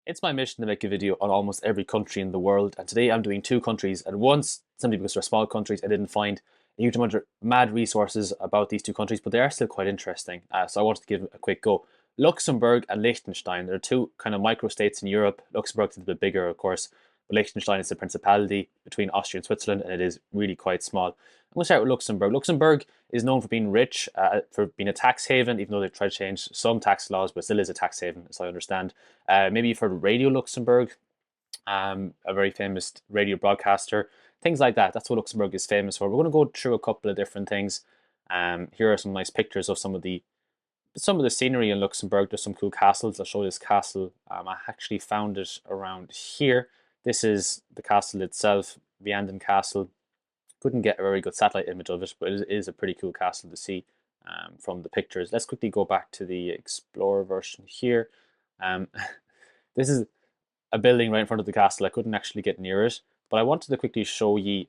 It's my mission to make a video on almost every country in the world, and today I'm doing two countries at once, simply because they're small countries. I didn't find a huge amount of mad resources about these two countries, but they are still quite interesting. So I wanted to give a quick go. Luxembourg and Liechtenstein, they're two kind of micro-states in Europe. Luxembourg is a bit bigger, of course, but Liechtenstein is a principality between Austria and Switzerland, and it is really quite small. I'm going to start with Luxembourg. Luxembourg is known for being rich, for being a tax haven, even though they've tried to change some tax laws, but still is a tax haven, as I understand. Maybe you've heard of Radio Luxembourg, a very famous radio broadcaster, things like that. That's what Luxembourg is famous for. We're going to go through a couple of different things. Here are some nice pictures of some of the scenery in Luxembourg. There's some cool castles. I'll show you this castle. I actually found it around here. This is the castle itself, Vianden Castle. Couldn't get a very good satellite image of it, but it is a pretty cool castle to see from the pictures. Let's quickly go back to the Explorer version here. Um, this is a building right in front of the castle. I couldn't actually get near it, but I wanted to quickly show you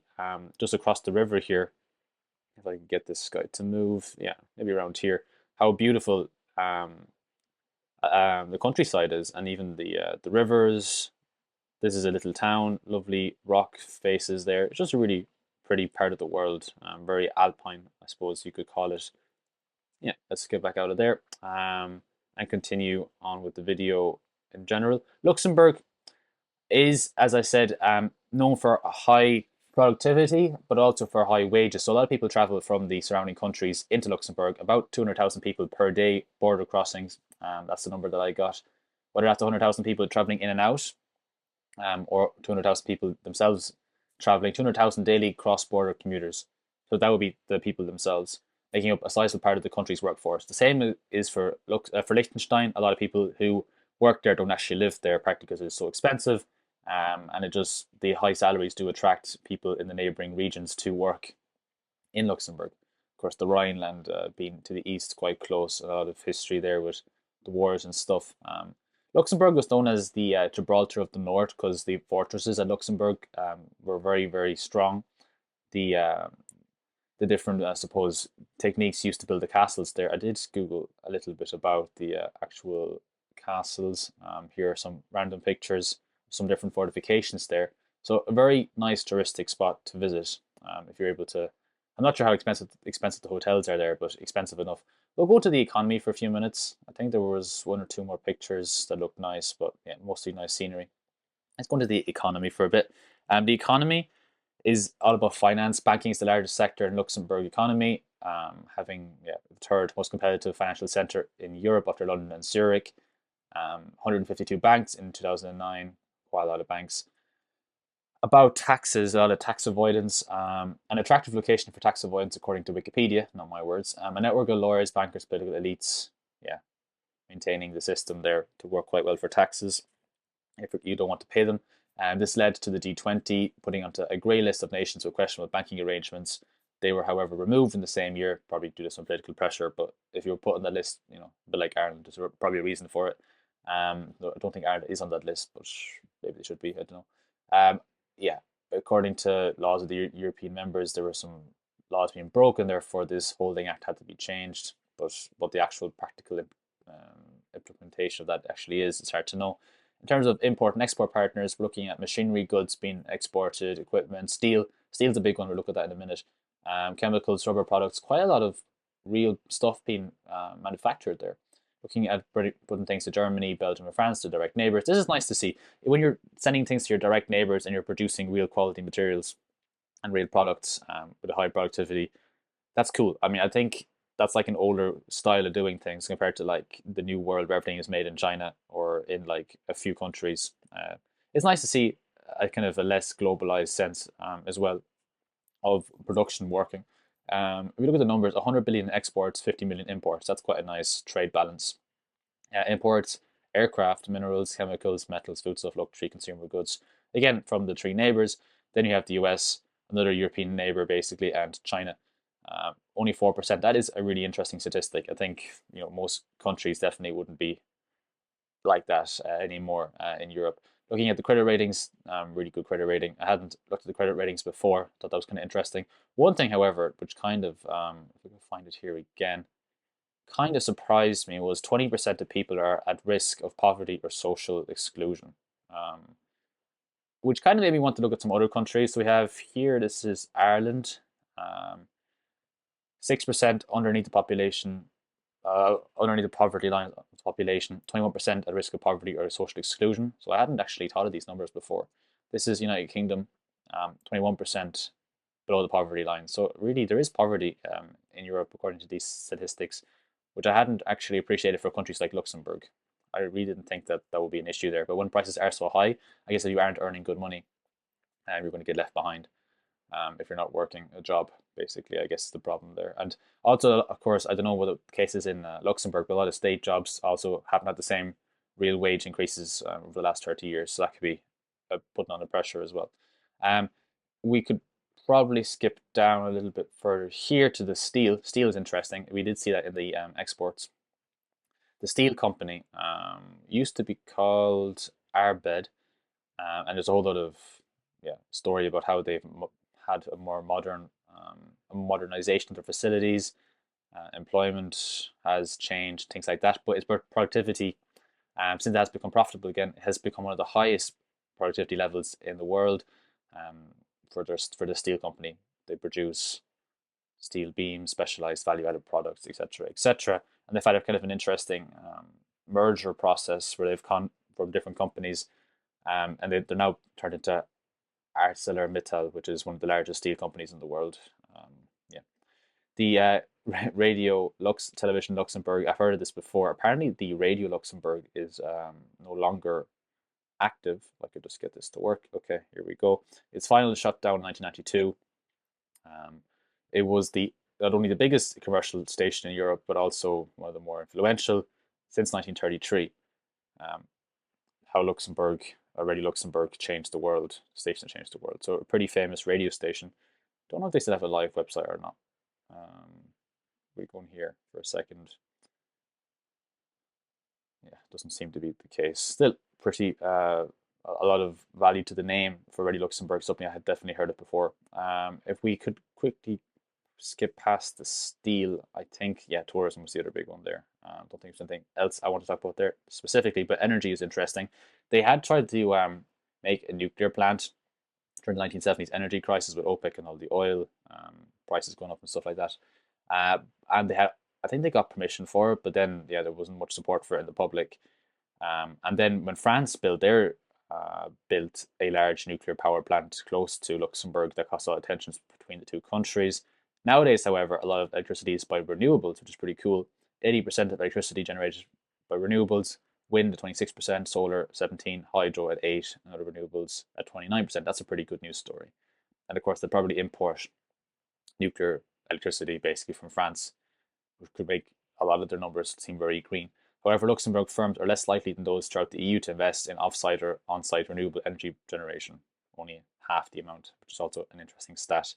just across the river here, if I can get this guy to move. Yeah, maybe around here. How beautiful um, the countryside is, and even the rivers. This is a little town, lovely rock faces there. It's just a really pretty part of the world, very alpine, I suppose you could call it. Yeah, let's get back out of there and continue on with the video in general. Luxembourg is, as I said, known for a high productivity, but also for high wages. So a lot of people travel from the surrounding countries into Luxembourg. About 200,000 people per day border crossings. That's the number that I got. Whether that's 100,000 people traveling in and out, or 200,000 people themselves traveling, 200,000 daily cross-border commuters. So that would be the people themselves, making up a sizable part of the country's workforce. The same is for Liechtenstein. A lot of people who work there don't actually live there, practically because it's so expensive, and the high salaries do attract people in the neighbouring regions to work in Luxembourg. Of course, the Rhineland being to the east, quite close. A lot of history there with the wars and stuff. Luxembourg was known as the Gibraltar of the North because the fortresses at Luxembourg were very, very strong. The uh, the different, I suppose, techniques used to build the castles there. I did Google a little bit about the actual castles. Here are some random pictures, some different fortifications there. So a very nice touristic spot to visit if you're able to. I'm not sure how expensive the hotels are there, but expensive enough. We'll go to the economy for a few minutes. I think there was one or two more pictures that looked nice, but yeah, mostly nice scenery. Let's go into the economy for a bit. The economy is all about finance. Banking is the largest sector in Luxembourg economy, having the third most competitive financial centre in Europe after London and Zurich. 152 banks in 2009, quite a lot of banks. About taxes, a lot of tax avoidance, an attractive location for tax avoidance, according to Wikipedia, not my words. A network of lawyers, bankers, political elites, yeah, maintaining the system there to work quite well for taxes if you don't want to pay them. This led to the G20 putting onto a grey list of nations with questionable banking arrangements. They were, however, removed in the same year, probably due to some political pressure. But if you were put on that list, a bit like Ireland, there's probably a reason for it. I don't think Ireland is on that list, but maybe they should be. I don't know. Yeah, according to laws of the European members, there were some laws being broken. Therefore, this holding act had to be changed. But what the actual practical implementation of that actually is, it's hard to know. In terms of import and export partners, we're looking at machinery goods being exported, equipment, steel. Steel's a big one. We'll look at that in a minute. Chemicals, rubber products, quite a lot of real stuff being manufactured there. Looking at putting things to Germany, Belgium, and France, to direct neighbors. This is nice to see. When you're sending things to your direct neighbors and you're producing real quality materials and real products with a high productivity, that's cool. I mean, I think that's like an older style of doing things compared to like the new world where everything is made in China or in like a few countries. It's nice to see a kind of a less globalized sense as well of production working. If we look at the numbers, 100 billion exports, 50 million imports. That's quite a nice trade balance. Imports, aircraft, minerals, chemicals, metals, foodstuff, luxury, consumer goods. Again, from the three neighbors. Then you have the US, another European neighbor basically, and China. Only 4%. That is a really interesting statistic. I think most countries definitely wouldn't be like that anymore in Europe. Looking at the credit ratings, really good credit rating. I hadn't looked at the credit ratings before. Thought that was kind of interesting. One thing, however, which kind of, if we can find it here again, kind of surprised me was 20% of people are at risk of poverty or social exclusion, um, which kind of made me want to look at some other countries. So we have here, this is Ireland, 6% underneath the population, underneath the poverty line of the population, 21% at risk of poverty or social exclusion. So I hadn't actually thought of these numbers before. This is United Kingdom, 21% below the poverty line. So really, there is poverty in Europe according to these statistics, which I hadn't actually appreciated for countries like Luxembourg. I really didn't think that that would be an issue there. But when prices are so high, I guess if you aren't earning good money, you're going to get left behind if you're not working a job, basically, I guess is the problem there. And also, of course, I don't know what the case is in Luxembourg, but a lot of state jobs also haven't had the same real wage increases over the last 30 years. So that could be putting on the pressure as well. Um, we could probably skip down a little bit further here to the steel. Steel is interesting. We did see that in the exports. The steel company used to be called Arbed, and there's a whole lot of story about how they've had a more modern a modernization of their facilities. Employment has changed, things like that. But its productivity, since it has become profitable again, has become one of the highest productivity levels in the world. For the steel company, they produce steel beams, specialized value-added products, etc., etc. And they've had a kind of an interesting merger process where they've come from different companies, and they're now turned into ArcelorMittal, which is one of the largest steel companies in the world. Yeah, the Radio Lux Television Luxembourg. I've heard of this before. Apparently, the Radio Luxembourg is no longer active. I could just get this to work. Okay, here we go. Its final shut down in 1992. It was the not only the biggest commercial station in Europe, but also one of the more influential since 1933. Um, how Luxembourg, Radio Luxembourg, changed the world. Station changed the world. So a pretty famous radio station. Don't know if they still have a live website or not. We go in here for a second. Yeah, doesn't seem to be the case. Still pretty a lot of value to the name for Radio Luxembourg. Something I had definitely heard of before. If we could quickly skip past the steel, I think tourism was the other big one there. Don't think there's anything else I want to talk about there specifically, but energy is interesting. They had tried to make a nuclear plant during the 1970s energy crisis with OPEC and all the oil prices going up and stuff like that. And they had, I think they got permission for it, but then there wasn't much support for it in the public. And then when France built a large nuclear power plant close to Luxembourg that caused a lot of tensions between the two countries. Nowadays, however, a lot of electricity is by renewables, which is pretty cool. 80% of electricity generated by renewables, wind at 26%, solar 17%, hydro at 8%, and other renewables at 29%. That's a pretty good news story. And of course, they'll probably import nuclear electricity basically from France, which could make a lot of their numbers seem very green. However, Luxembourg firms are less likely than those throughout the EU to invest in off-site or on-site renewable energy generation, only half the amount, which is also an interesting stat.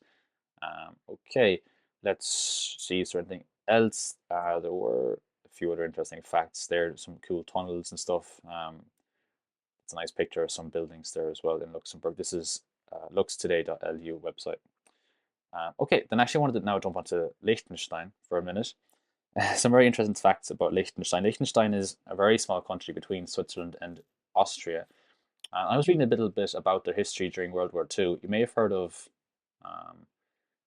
Okay, let's see, is there anything else? There were a few other interesting facts there, some cool tunnels and stuff. It's a nice picture of some buildings there as well in Luxembourg. This is luxtoday.lu website. Okay, then actually I wanted to now jump onto Liechtenstein for a minute. Some very interesting facts about Liechtenstein. Liechtenstein is a very small country between Switzerland and Austria. I was reading a little bit about their history during World War II. You may have heard of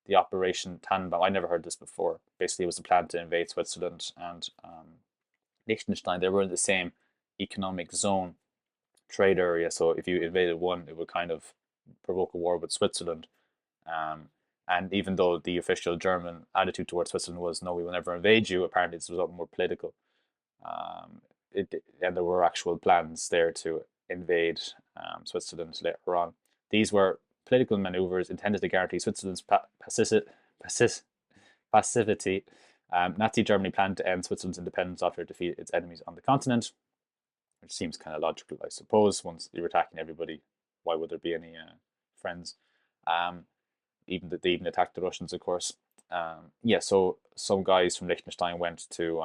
the Operation Tannenbaum. I never heard this before. Basically, it was a plan to invade Switzerland and Liechtenstein. They were in the same economic zone, trade area. So if you invaded one, it would kind of provoke a war with Switzerland. And even though the official German attitude towards Switzerland was, no, we will never invade you, apparently it was a lot more political. And there were actual plans there to invade Switzerland later on. These were political maneuvers intended to guarantee Switzerland's passivity. Nazi Germany planned to end Switzerland's independence after it defeated its enemies on the continent, which seems kind of logical, I suppose. Once you're attacking everybody, why would there be any friends? They even attacked the Russians, of course. So some guys from Liechtenstein went to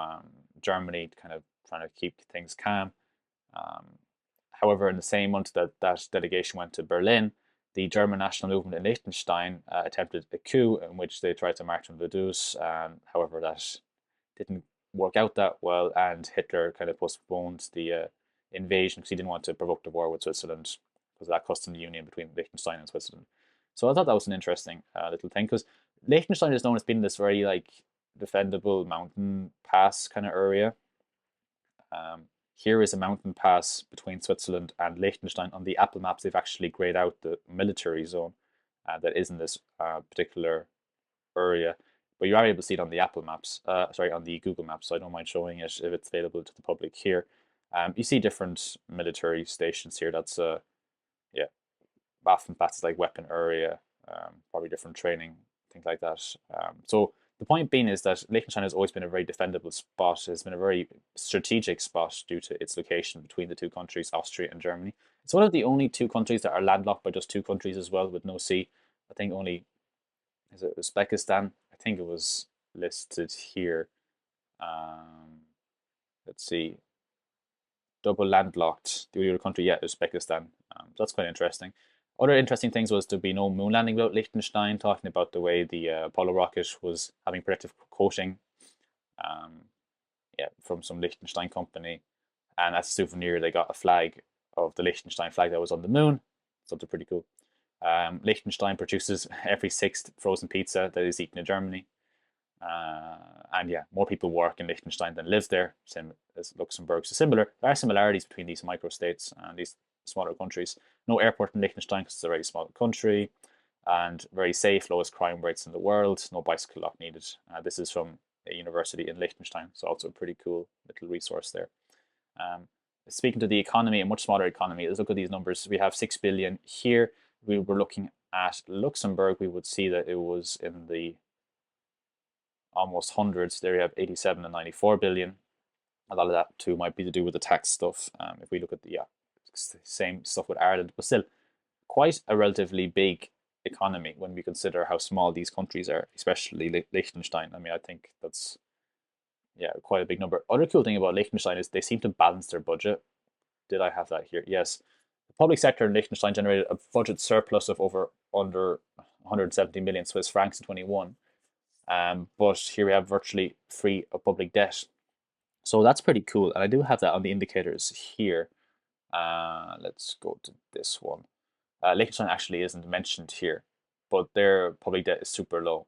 Germany, kind of trying to keep things calm. However, in the same month that delegation went to Berlin, the German national movement in Liechtenstein attempted a coup in which they tried to march on Vaduz. However, that didn't work out that well, and Hitler kind of postponed the invasion because he didn't want to provoke the war with Switzerland because of that custom union between Liechtenstein and Switzerland. So I thought that was an interesting little thing because Liechtenstein is known as being this very like defendable mountain pass kind of area. Here is a mountain pass between Switzerland and Liechtenstein. On the Apple maps, they've actually grayed out the military zone that is in this particular area, but you are able to see it on the Apple maps, sorry, on the Google maps, so I don't mind showing it if it's available to the public here. You see different military stations here. That's, yeah, Waffenplatz is like weapon area, probably different training, things like that. So the point being is that Liechtenstein has always been a very defendable spot. It's been a very strategic spot due to its location between the two countries, Austria and Germany. It's one of the only two countries that are landlocked by just two countries as well, with no sea. I think only, is it Uzbekistan? I think it was listed here. Let's see, double landlocked. The other country, yeah, Uzbekistan. That's quite interesting. Other interesting things was to be no moon landing without Liechtenstein, talking about the way the Apollo rocket was having protective coating, yeah, from some Liechtenstein company. And as a souvenir, they got a flag of the Liechtenstein flag that was on the moon. Something pretty cool. Liechtenstein produces every sixth frozen pizza that is eaten in Germany. And yeah, more people work in Liechtenstein than live there, same as Luxembourg. So similar, there are similarities between these microstates and these smaller countries. No airport in Liechtenstein because it's a very small country, and very safe, lowest crime rates in the world. No bicycle lock needed. This is from a university in Liechtenstein, so also a pretty cool little resource there. Speaking to the economy, a much smaller economy, let's look at these numbers. We have 6 billion here. We were looking at Luxembourg, we would see that it was in the almost hundreds. There you have 87 and 94 billion. A lot of that too might be to do with the tax stuff. If we look at the same stuff with Ireland, but still quite a relatively big economy when we consider how small these countries are, especially Liechtenstein. I mean, I think that's, yeah, quite a big number. Other cool thing about Liechtenstein is they seem to balance their budget. Did I have that here? Yes. The public sector in Liechtenstein generated a budget surplus of under 170 million Swiss francs in 21. But here we have virtually free of public debt. So that's pretty cool. And I do have that on the indicators here. Let's go to this one. Liechtenstein actually isn't mentioned here, but their public debt is super low.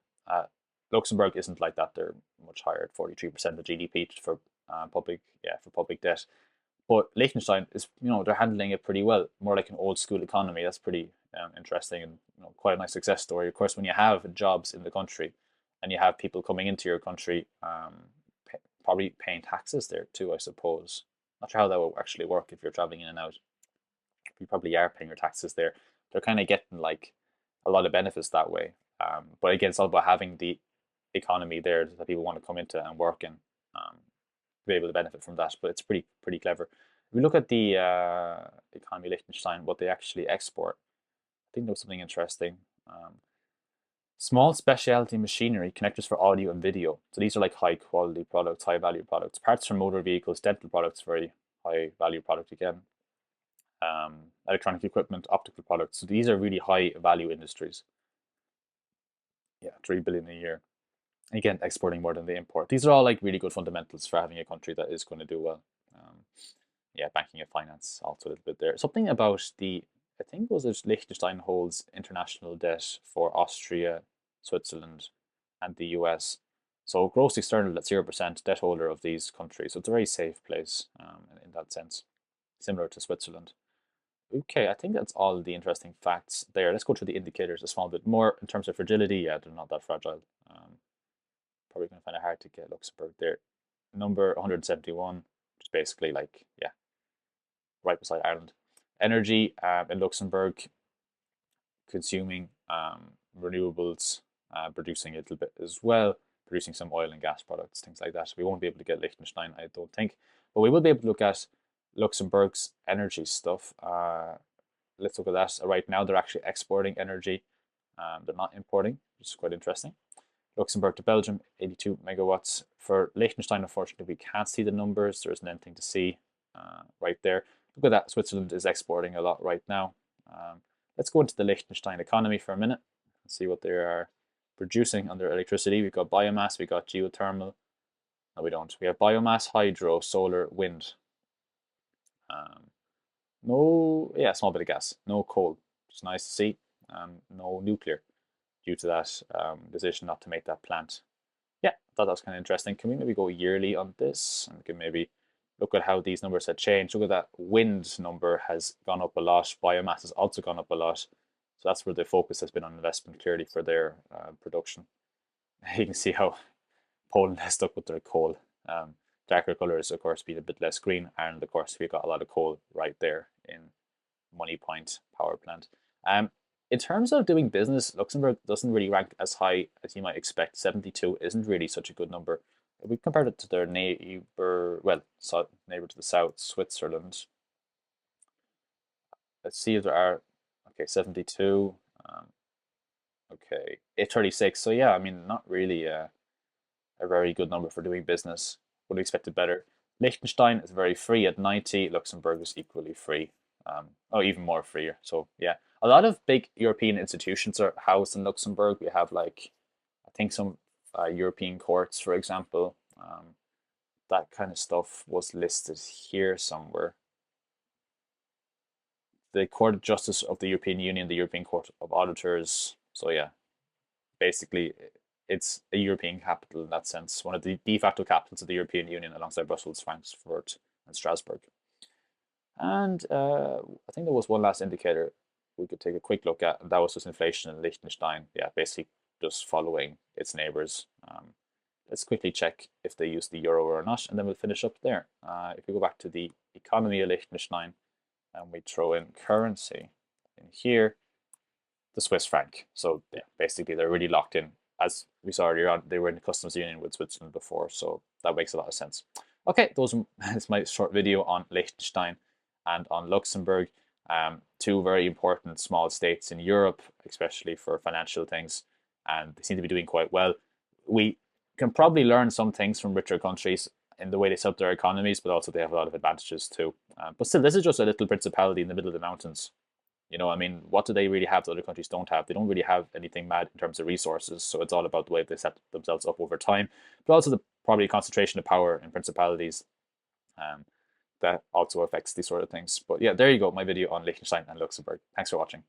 Luxembourg isn't like that. They're much higher at 43% of GDP for public debt. But Liechtenstein is, they're handling it pretty well, more like an old school economy. That's pretty interesting and quite a nice success story. Of course, when you have jobs in the country and you have people coming into your country, probably paying taxes there too, I suppose. Not sure how that will actually work if you're traveling in and out. You probably are paying your taxes there. They're kind of getting like a lot of benefits that way. But again, it's all about having the economy there that people want to come into and work in, be able to benefit from that. But it's pretty clever. If we look at the economy of Liechtenstein, what they actually export, I think there's something interesting. Small specialty machinery, connectors for audio and video. So these are like high quality products, high value products. Parts for motor vehicles, dental products, very high value product again. Electronic equipment, optical products. So these are really high value industries. Yeah, 3 billion a year. Again, exporting more than they import. These are all like really good fundamentals for having a country that is going to do well. Yeah, banking and finance also a little bit there. Something about I think it was Liechtenstein holds international debt for Austria, Switzerland, and the US. So gross external at 0% debt holder of these countries. So it's a very safe place in that sense, similar to Switzerland. Okay, I think that's all the interesting facts there. Let's go through the indicators a small bit more. In terms of fragility, yeah, they're not that fragile. Probably going to find it hard to get Luxembourg there. Number 171, which is basically like, yeah, right beside Ireland. Energy in Luxembourg, consuming renewables, producing a little bit as well, producing some oil and gas products, things like that. We won't be able to get Liechtenstein, I don't think, but we will be able to look at Luxembourg's energy stuff. Let's look at that. Right now, they're actually exporting energy. They're not importing, which is quite interesting. Luxembourg to Belgium, 82 megawatts. For Liechtenstein, unfortunately, we can't see the numbers. There isn't anything to see right there. Look at that. Switzerland is exporting a lot right now. Let's go into the Liechtenstein economy for a minute and see what they are producing on their electricity. We've got biomass, we've got geothermal, No, we don't. We have biomass, hydro, solar, wind. No, yeah, small bit of gas. No coal. It's nice to see. No nuclear due to that decision not to make that plant. Yeah, I thought that was kind of interesting. Can we maybe go yearly on this? And we can maybe look at how these numbers had changed. Look at that wind number has gone up a lot. Biomass has also gone up a lot. So that's where the focus has been on investment clearly for their production. You can see how Poland has stuck with their coal. Darker colours, of course, being a bit less green. And of course, we've got a lot of coal right there in Money Point power plant. In terms of doing business, Luxembourg doesn't really rank as high as you might expect. 72 isn't really such a good number. If we compared it to their neighbor, well, neighbor to the south, Switzerland. Let's see if there are, okay, 72. Okay, 836. So yeah, I mean, not really a very good number for doing business. Would have expected better. Liechtenstein is very free at 90. Luxembourg is equally free. Oh, even more freer. So yeah, a lot of big European institutions are housed in Luxembourg. We have like, I think some European courts, for example. That kind of stuff was listed here somewhere. The Court of Justice of the European Union, the European Court of Auditors. So yeah, basically it's a European capital in that sense, one of the de facto capitals of the European Union alongside Brussels, Frankfurt, and Strasbourg. And I think there was one last indicator we could take a quick look at, and that was just inflation in Liechtenstein. Yeah, basically just following its neighbors. Let's quickly check if they use the euro or not, and then we'll finish up there. If we go back to the economy of Liechtenstein and we throw in currency in here, the Swiss franc. So yeah, basically they're really locked in. As we saw earlier on, they were in the customs union with Switzerland before, so that makes a lot of sense. Okay, that's my short video on Liechtenstein and on Luxembourg. Two very important small states in Europe, especially for financial things, and they seem to be doing quite well. We can probably learn some things from richer countries in the way they set up their economies, but also they have a lot of advantages too. But still, this is just a little principality in the middle of the mountains. You know, I mean, what do they really have that other countries don't have? They don't really have anything mad in terms of resources, so it's all about the way they set themselves up over time, but also the probably concentration of power in principalities. That also affects these sort of things. But yeah, there you go, my video on Liechtenstein and Luxembourg. Thanks for watching.